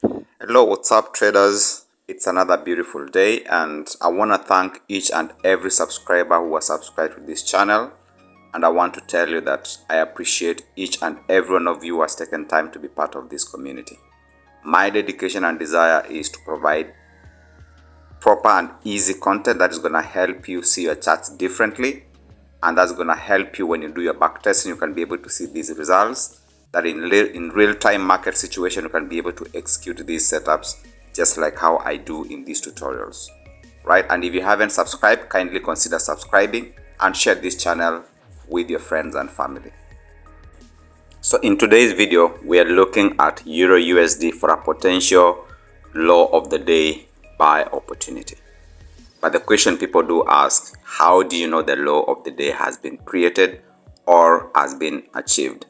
Hello, what's up, traders? It's another beautiful day, and I want to thank each and every subscriber who has subscribed to this channel. And I want to tell you that I appreciate each and every one of you who has taken time to be part of this community. My dedication and desire is to provide proper and easy content that is going to help you see your charts differently, and that's going to help you when you do your back testing. You can be able to see these results, that in real-time market situation you can be able to execute these setups just like how I do in these tutorials, right? And if you haven't subscribed, kindly consider subscribing and share this channel with your friends and family. So in today's video, we are looking at Euro USD for a potential low of the day buy opportunity. But the question people do ask, how do you know the low of the day has been created or has been achieved?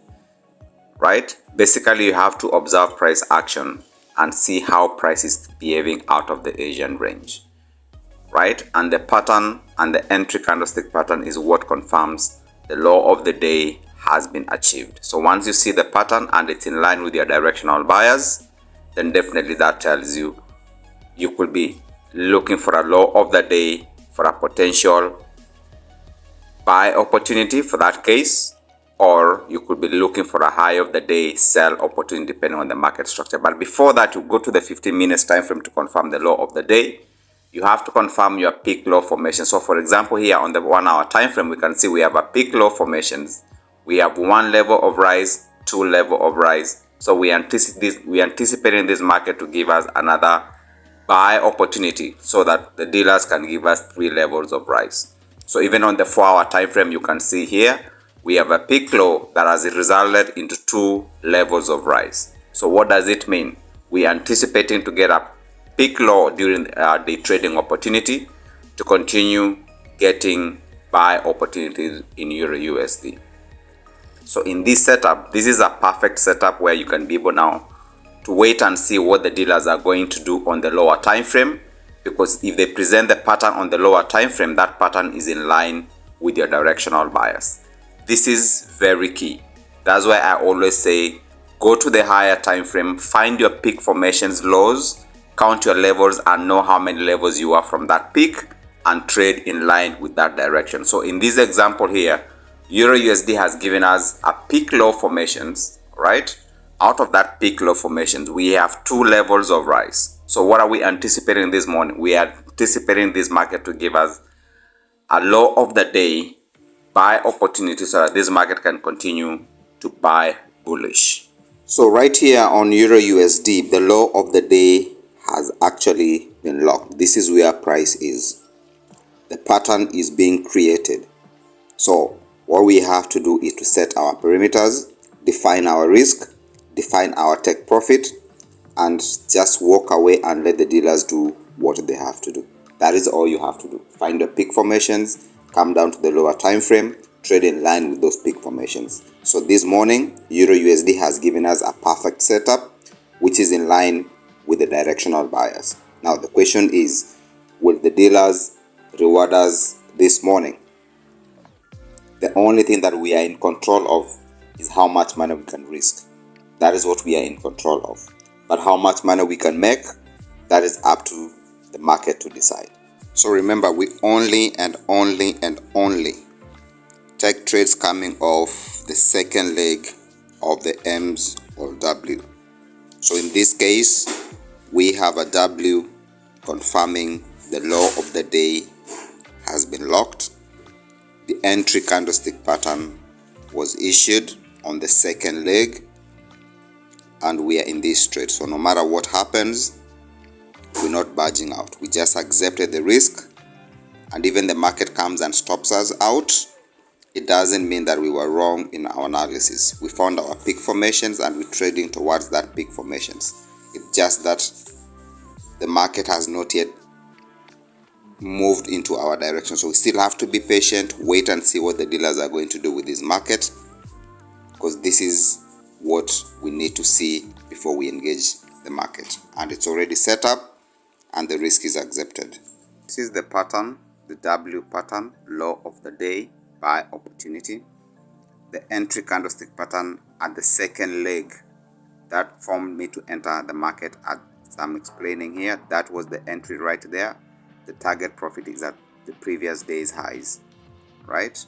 Right? Basically, you have to observe price action and see how price is behaving out of the Asian range. Right? And the pattern and the entry candlestick pattern is what confirms the low of the day has been achieved. So once you see the pattern and it's in line with your directional bias, then definitely that tells you you could be looking for a low of the day for a potential buy opportunity for that case, or you could be looking for a high of the day sell opportunity depending on the market structure. But before that, you go to the 15 minutes time frame to confirm the low of the day. You have to confirm your peak low formation. So for example, here on the 1 hour time frame, we can see we have a peak low formations. We have one level of rise, two level of rise. So we anticipating this market to give us another buy opportunity so that the dealers can give us three levels of rise. So even on the 4 hour time frame, you can see here we have a peak low that has resulted into two levels of rise. So what does it mean? We are anticipating to get a peak low during the trading opportunity to continue getting buy opportunities in Euro USD. So in this setup, this is a perfect setup where you can be able now to wait and see what the dealers are going to do on the lower time frame, because if they present the pattern on the lower time frame, that pattern is in line with your directional bias. This is very key. That's why I always say go to the higher time frame, find your peak formations lows, count your levels and know how many levels you are from that peak and trade in line with that direction. So in this example here, Euro USD has given us a peak low formations, right? Out of that peak low formations, we have two levels of rise. So what are we anticipating this morning? We are anticipating this market to give us a low of the day buy opportunity so that this market can continue to buy bullish. So right here on Euro USD, the low of the day has actually been locked. This is where price is. The pattern is being created. So what we have to do is to set our perimeters, define our risk, define our take profit, and just walk away and let the dealers do what they have to do. That is all you have to do. Find the peak formations, come down to the lower time frame, trade in line with those peak formations. So this morning, Euro USD has given us a perfect setup, which is in line with the directional bias. Now the question is, will the dealers reward us this morning? The only thing that we are in control of is how much money we can risk. That is what we are in control of. But how much money we can make, that is up to the market to decide. So remember, we only and only take trades coming off the second leg of the M's or W. So in this case, we have a W confirming the low of the day has been locked. The entry candlestick pattern was issued on the second leg, and we are in this trade. So no matter what happens, we're not budging out. We just accepted the risk, and even the market comes and stops us out, it doesn't mean that we were wrong in our analysis. We found our peak formations and we're trading towards that peak formations. It's just that the market has not yet moved into our direction. So we still have to be patient, wait and see what the dealers are going to do with this market, because this is what we need to see before we engage the market. And it's already set up and the risk is accepted. This is the pattern, the W pattern, low of the day, buy opportunity. The entry candlestick pattern at the second leg that formed me to enter the market. As I'm explaining here, that was the entry right there. The target profit is at the previous day's highs, right?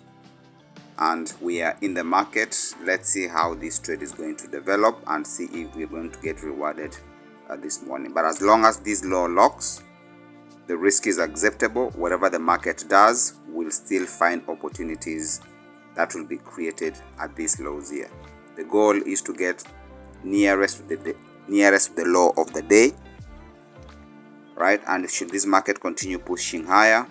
And we are in the market. Let's see how this trade is going to develop and see if we're going to get rewarded this morning. But as long as this low locks, the risk is acceptable. Whatever the market does, we'll still find opportunities that will be created at these lows here. The goal is to get nearest to the low of the day, right? And should this market continue pushing higher,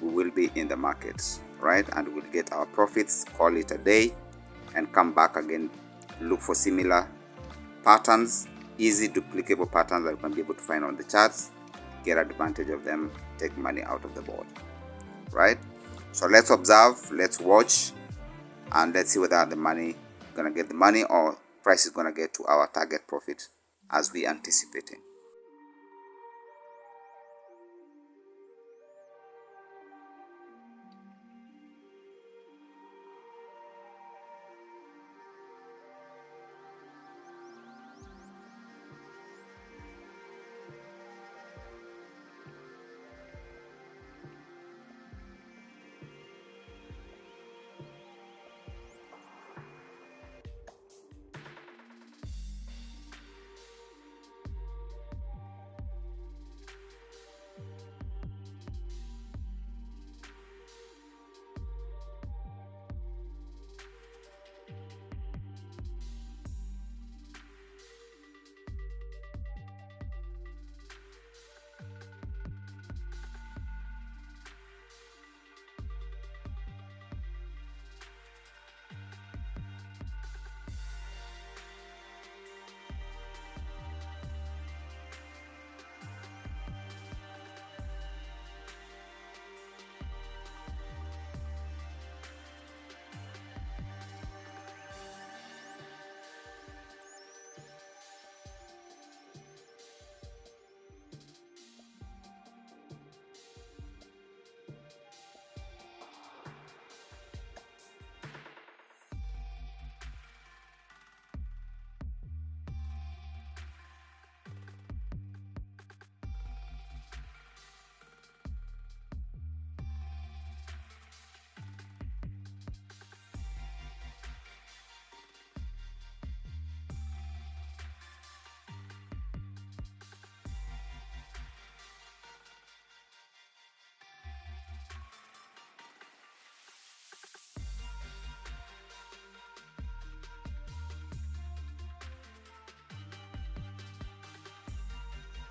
we will be in the markets, right? And we'll get our profits, call it a day, and come back again, look for similar patterns, easy duplicable patterns that you can be able to find on the charts, get advantage of them, take money out of the board, right? So let's observe, let's watch, and let's see whether the money gonna get the money or price is gonna get to our target profit as we anticipating.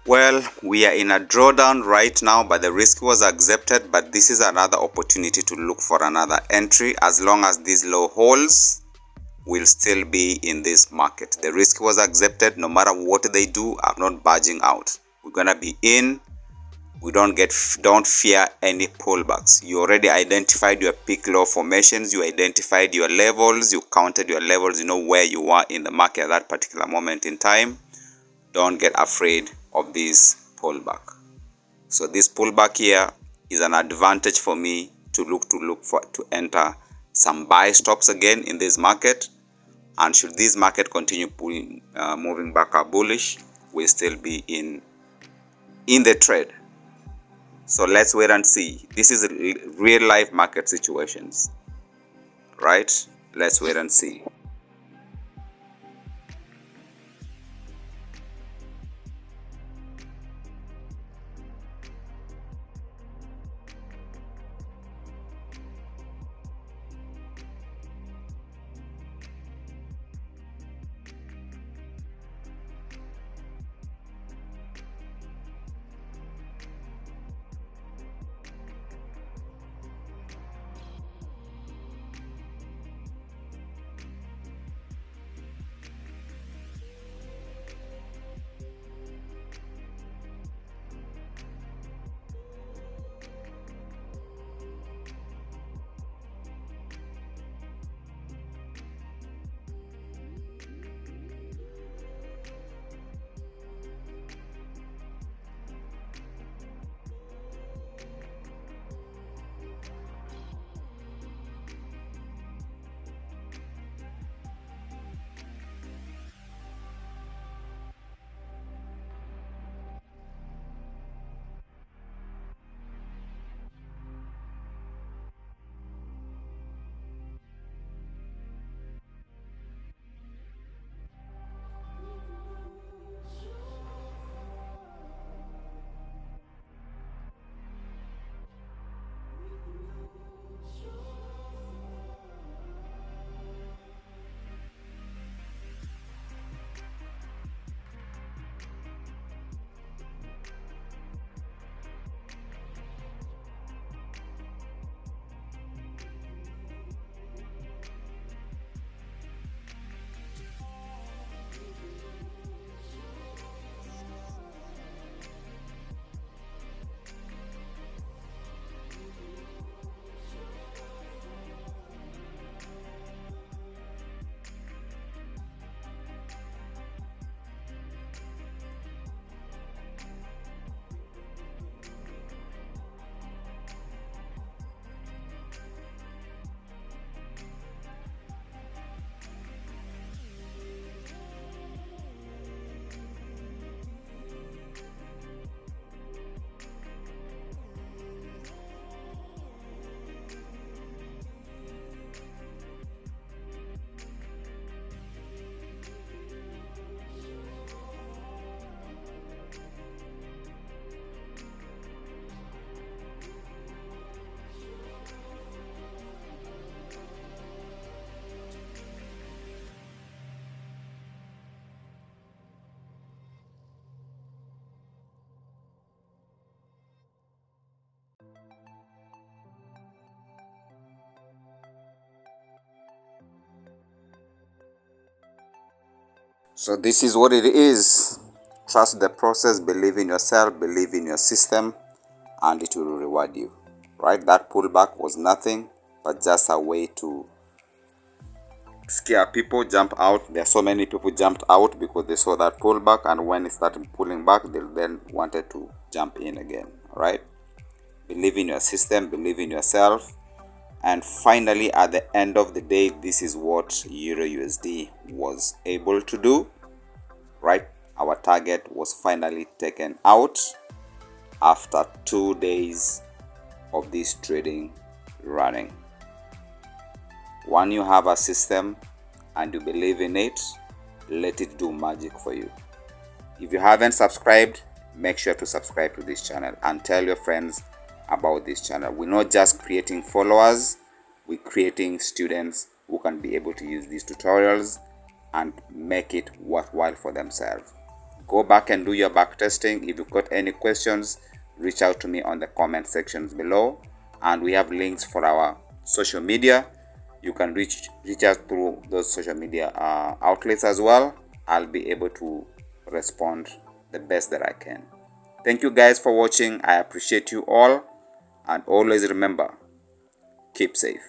Well, we are in a drawdown right now, but the risk was accepted. But this is another opportunity to look for another entry. As long as this low holds, we'll still be in this market. The risk was accepted. No matter what they do, I'm not budging out. We're gonna be in. We don't fear any pullbacks. You already identified your peak low formations. You identified your levels. You counted your levels. You know where you are in the market at that particular moment in time. Don't get afraid of this pullback. So this pullback here is an advantage for me to enter some buy stops again in this market. And should this market continue moving back up bullish, we'll still be in the trade. So let's wait and see. This is real life market situations, right? Let's wait and see. So this is what it is. Trust the process, believe in yourself, believe in your system, and it will reward you. Right? That pullback was nothing but just a way to scare people, jump out. There are so many people jumped out because they saw that pullback, and when it started pulling back, they then wanted to jump in again. Right? Believe in your system, believe in yourself. And finally, at the end of the day, this is what Euro USD was able to do. Right? Our target was finally taken out after 2 days of this trading running. When you have a system and you believe in it, let it do magic for you. If you haven't subscribed, make sure to subscribe to this channel and tell your friends about this channel. We're not just creating followers, we're creating students who can be able to use these tutorials and make it worthwhile for themselves. Go back and do your back testing. If you've got any questions, reach out to me on the comment sections below, and we have links for our social media. You can reach out through those social media outlets as well. I'll be able to respond the best that I can. Thank you guys for watching. I appreciate you all, and always remember, keep safe.